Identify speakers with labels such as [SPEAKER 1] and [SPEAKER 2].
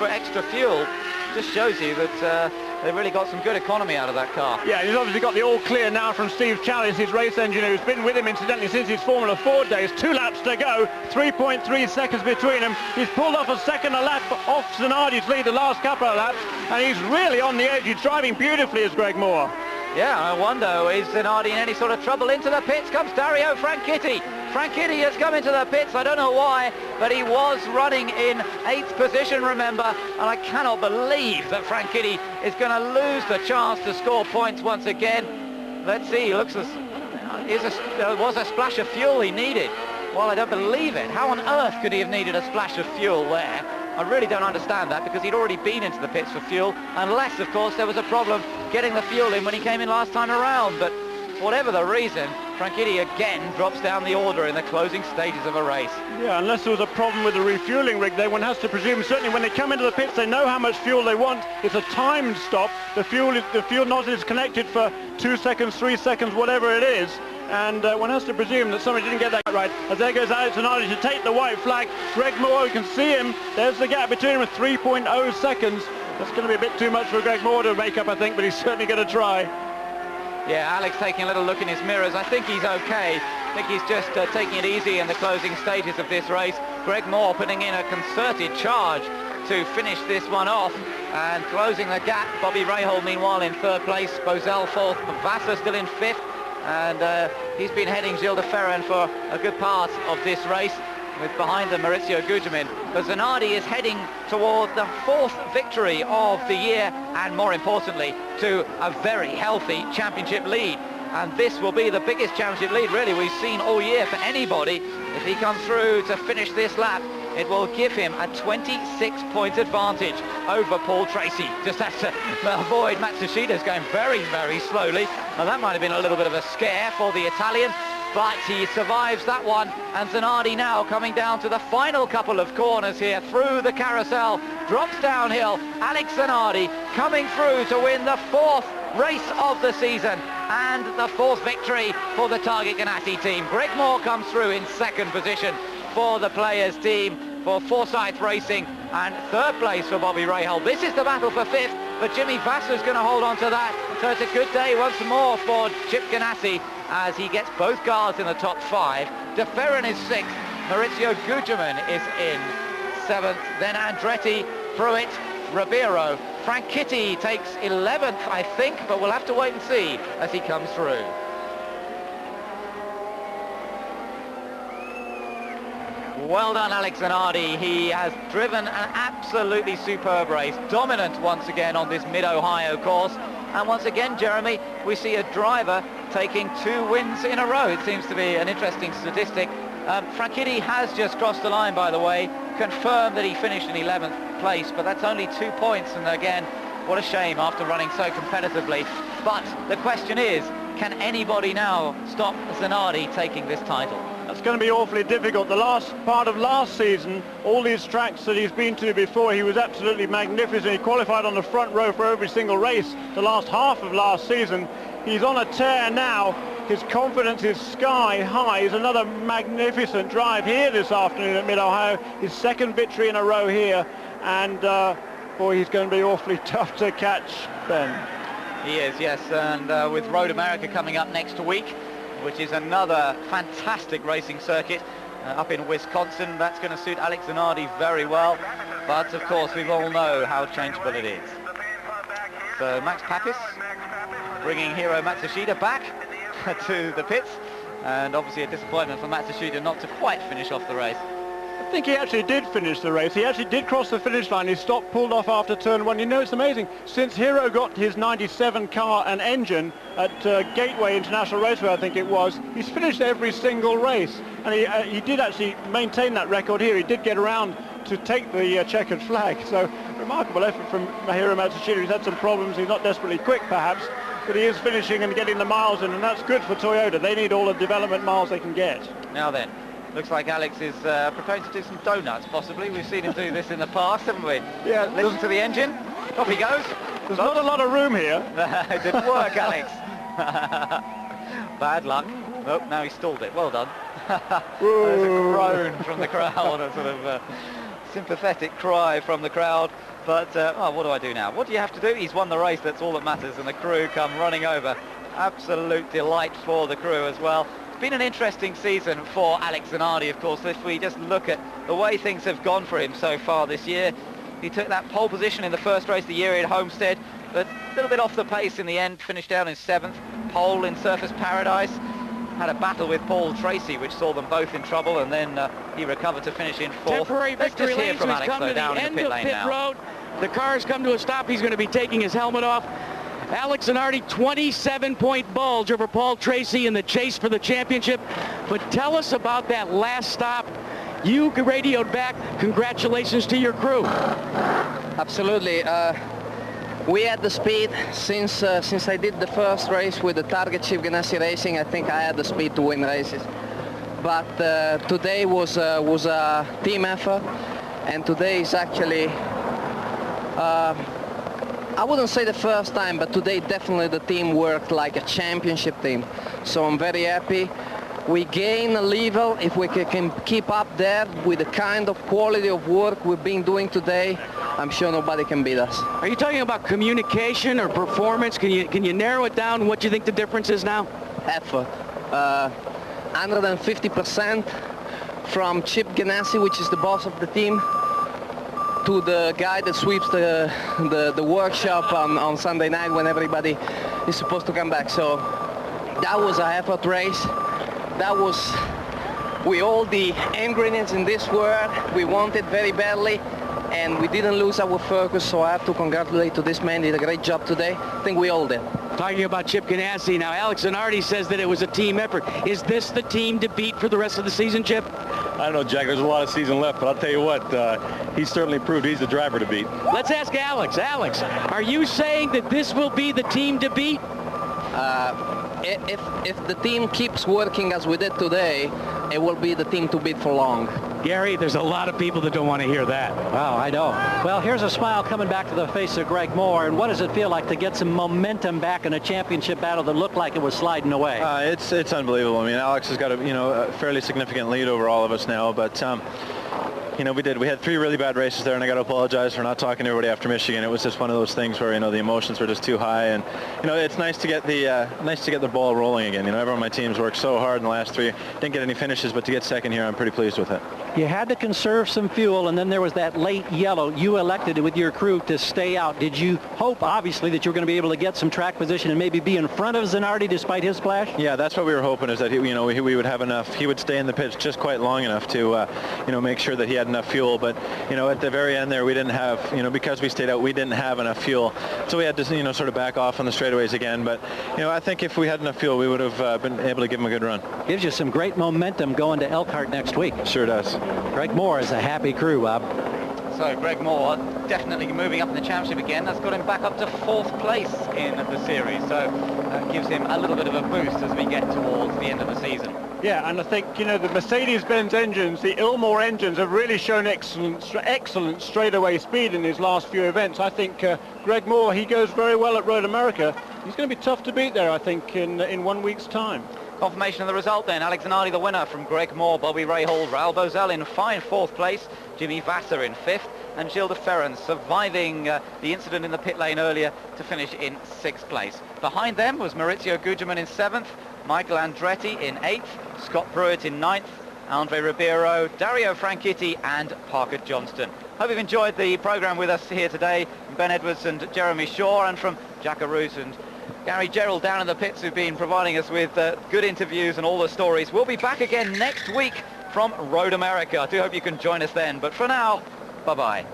[SPEAKER 1] for extra fuel. Just shows you that they've really got some good economy out of that car.
[SPEAKER 2] Yeah, he's obviously got the all clear now from Steve Challis, his race engineer, who's been with him incidentally since his Formula 4 days. 2 laps to go, 3.3 seconds between them. He's pulled off a second a lap off Zanardi's lead the last couple of laps, and he's really on the edge. He's driving beautifully as Greg Moore.
[SPEAKER 1] Yeah, I wonder, is Zanardi in any sort of trouble? Into the pits comes Dario Franchitti. Franchitti has come into the pits, I don't know why, but he was running in 8th position, remember, and I cannot believe that Franchitti is going to lose the chance to score points once again. Let's see, looks as there was a splash of fuel he needed. Well, I don't believe it. How on earth could he have needed a splash of fuel there? I really don't understand that, because he'd already been into the pits for fuel, unless, of course, there was a problem getting the fuel in when he came in last time around. But whatever the reason, Franchitti again drops down the order in the closing stages of a race.
[SPEAKER 2] Yeah, unless there was a problem with the refueling rig there, one has to presume, certainly when they come into the pits, they know how much fuel they want. It's a timed stop. The fuel nozzle is connected for 2 seconds, 3 seconds, whatever it is. And one has to presume that somebody didn't get that right. As there goes Alex Zanardi to take the white flag. Greg Moore, you can see him. There's the gap between them with 3.0 seconds. That's going to be a bit too much for Greg Moore to make up, I think, but he's certainly going to try.
[SPEAKER 1] Yeah, Alex taking a little look in his mirrors. I think he's okay. I think he's just taking it easy in the closing stages of this race. Greg Moore putting in a concerted charge to finish this one off and closing the gap. Bobby Rahal, meanwhile, in 3rd place. Bozell 4th. Vassar still in 5th. And he's been heading Gilles de Ferran for a good part of this race, with behind them Maurizio Gugelmin. But Zanardi is heading toward the 4th victory of the year, and more importantly, to a very healthy championship lead. And this will be the biggest championship lead, really, we've seen all year for anybody. If he comes through to finish this lap, it will give him a 26-point advantage over Paul Tracy. Just has to avoid Matsushita's going very, very slowly. Now, that might have been a little bit of a scare for the Italian, but he survives that one. And Zanardi now coming down to the final couple of corners here through the carousel, drops downhill. Alex Zanardi coming through to win the 4th race of the season and the 4th victory for the Target Ganassi team. Greg Moore comes through in 2nd position for the Players team, for Forsyth Racing, and 3rd place for Bobby Rahal. This is the battle for 5th, but Jimmy Vassar's going to hold on to that. So it's a good day once more for Chip Ganassi as he gets both cars in the top 5. De Ferran is 6th, Maurizio Gugelmin is in 7th, then Andretti, Pruitt, Ribeiro. Franchitti takes 11th, I think, but we'll have to wait and see as he comes through. Well done, Alex Zanardi. He has driven an absolutely superb race. Dominant once again on this Mid-Ohio course. And once again, Jeremy, we see a driver taking 2 wins in a row. It seems to be an interesting statistic. Franchitti has just crossed the line, by the way, confirmed that he finished in 11th place, but that's only 2 points. And again, what a shame after running so competitively. But the question is, can anybody now stop Zanardi taking this title?
[SPEAKER 2] That's going to be awfully difficult. The last part of last season, all these tracks that he's been to before, he was absolutely magnificent. He qualified on the front row for every single race the last half of last season. He's on a tear now. His confidence is sky high. He's another magnificent drive here this afternoon at Mid-Ohio. His 2nd victory in a row here. And boy, he's going to be awfully tough to catch, Ben.
[SPEAKER 1] He is, yes, and with Road America coming up next week, which is another fantastic racing circuit up in Wisconsin. That's going to suit Alex Zanardi very well, but of course we all know how changeable it is. So Max Papis bringing Hiro Matsushita back to the pits, and obviously a disappointment for Matsushita not to quite finish off the race.
[SPEAKER 2] I think he actually did finish the race. He actually did cross the finish line. He stopped, pulled off after turn 1. You know, it's amazing. Since Hiro got his 97 car and engine at Gateway International Raceway, I think it was, he's finished every single race. And he did actually maintain that record here. He did get around to take the checkered flag. So remarkable effort from Hiro Matsushita. He's had some problems. He's not desperately quick, perhaps, but he is finishing and getting the miles in, and that's good for Toyota. They need all the development miles they can get.
[SPEAKER 1] Now then, looks like Alex is preparing to do some donuts, possibly. We've seen him do this in the past, haven't we?
[SPEAKER 2] Yeah.
[SPEAKER 1] Listen to the engine. Off he goes.
[SPEAKER 2] There's not a lot of room here.
[SPEAKER 1] It didn't work, Alex. Bad luck. Oh, now he stalled it. Well done. There's a groan from the crowd, a sort of sympathetic cry from the crowd. But oh, what do I do now? What do you have to do? He's won the race, that's all that matters, and the crew come running over. Absolute delight for the crew as well. It's been an interesting season for Alex Zanardi, of course. If we just look at the way things have gone for him so far this year, he took that pole position in the first race of the year at Homestead, but a little bit off the pace in the end, finished down in 7th. Pole in Surfers Paradise. Had a battle with Paul Tracy, which saw them both in trouble, and then he recovered to finish in 4th.
[SPEAKER 3] Temporary victory lane, so he's come to the end of pit road. The car's come to a stop. He's going to be taking his helmet off. Alex Zanardi, 27-point bulge over Paul Tracy in the chase for the championship. But tell us about that last stop. You radioed back. Congratulations to your crew.
[SPEAKER 4] Absolutely. We had the speed since I did the first race with the Target Chip Ganassi Racing. I think I had the speed to win races. But today was a team effort, and today is actually I wouldn't say the first time, but today definitely the team worked like a championship team. So I'm very happy. We gain a level. If we can keep up there with the kind of quality of work we've been doing today, I'm sure nobody can beat us.
[SPEAKER 3] Are you talking about communication or performance? Can you narrow it down what you think the difference is now?
[SPEAKER 4] Effort. 150% from Chip Ganassi, which is the boss of the team, to the guy that sweeps the workshop on Sunday night when everybody is supposed to come back. So that was an effort race. That was with all the ingredients in this world. We wanted very badly, and we didn't lose our focus, so I have to congratulate to this man. He did a great job today. I think we all did.
[SPEAKER 3] Talking about Chip Ganassi, now Alex Zanardi says that it was a team effort. Is this the team to beat for the rest of the season, Chip?
[SPEAKER 5] I don't know, Jack. There's a lot of season left, but I'll tell you what, he's certainly proved he's the driver to beat.
[SPEAKER 3] Let's ask Alex. Alex, are you saying that this will be the team to beat?
[SPEAKER 4] If the team keeps working as we did today, it will be the team to beat for long.
[SPEAKER 3] Gary, there's a lot of people that don't want to hear that.
[SPEAKER 6] Wow, I know. Well, here's a smile coming back to the face of Greg Moore. And what does it feel like to get some momentum back in a championship battle that looked like it was sliding away?
[SPEAKER 5] It's unbelievable. I mean, Alex has got a fairly significant lead over all of us now, but we had 3 really bad races there, and I got to apologize for not talking to everybody after Michigan. It was just one of those things where the emotions were just too high, and it's nice to get the ball rolling again. Everyone on my team's worked so hard in the last 3. Didn't get any finishes, but to get second here, I'm pretty pleased with it.
[SPEAKER 6] You had to conserve some fuel, and then there was that late yellow. You elected with your crew to stay out. Did you hope, obviously, that you were going to be able to get some track position and maybe be in front of Zanardi despite his splash?
[SPEAKER 5] Yeah, that's what we were hoping, is that we would have enough. He would stay in the pits just quite long enough to make sure that he had enough fuel. But at the very end there, we didn't have, because we stayed out, we didn't have enough fuel, so we had to sort of back off on the straightaways again. But I think if we had enough fuel, we would have been able to give him a good run.
[SPEAKER 6] Gives you some great momentum going to Elkhart next week.
[SPEAKER 5] Sure does.
[SPEAKER 6] Greg Moore is a happy crew, Bob.
[SPEAKER 1] So Greg Moore definitely moving up in the championship again. That's got him back up to 4th place in the series. So that gives him a little bit of a boost as we get towards the end of the season.
[SPEAKER 2] Yeah, and I think, the Mercedes-Benz engines, the Ilmor engines, have really shown excellent straightaway speed in his last few events. I think Greg Moore, he goes very well at Road America. He's going to be tough to beat there, I think, in 1 week's time.
[SPEAKER 1] Confirmation of the result then. Alex Zanardi the winner from Greg Moore, Bobby Rahal, Raul Boesel in fine 4th place, Jimmy Vasser in 5th, and Gilles de Ferran surviving the incident in the pit lane earlier to finish in 6th place. Behind them was Maurizio Gugelmin in 7th, Michael Andretti in 8th, Scott Pruitt in 9th, Andre Ribeiro, Dario Franchitti and Parker Johnston. Hope you've enjoyed the programme with us here today. Ben Edwards and Jeremy Shaw, and from Jack Arute and Gary Gerald down in the pits, who've been providing us with good interviews and all the stories. We'll be back again next week from Road America. I do hope you can join us then. But for now, bye-bye.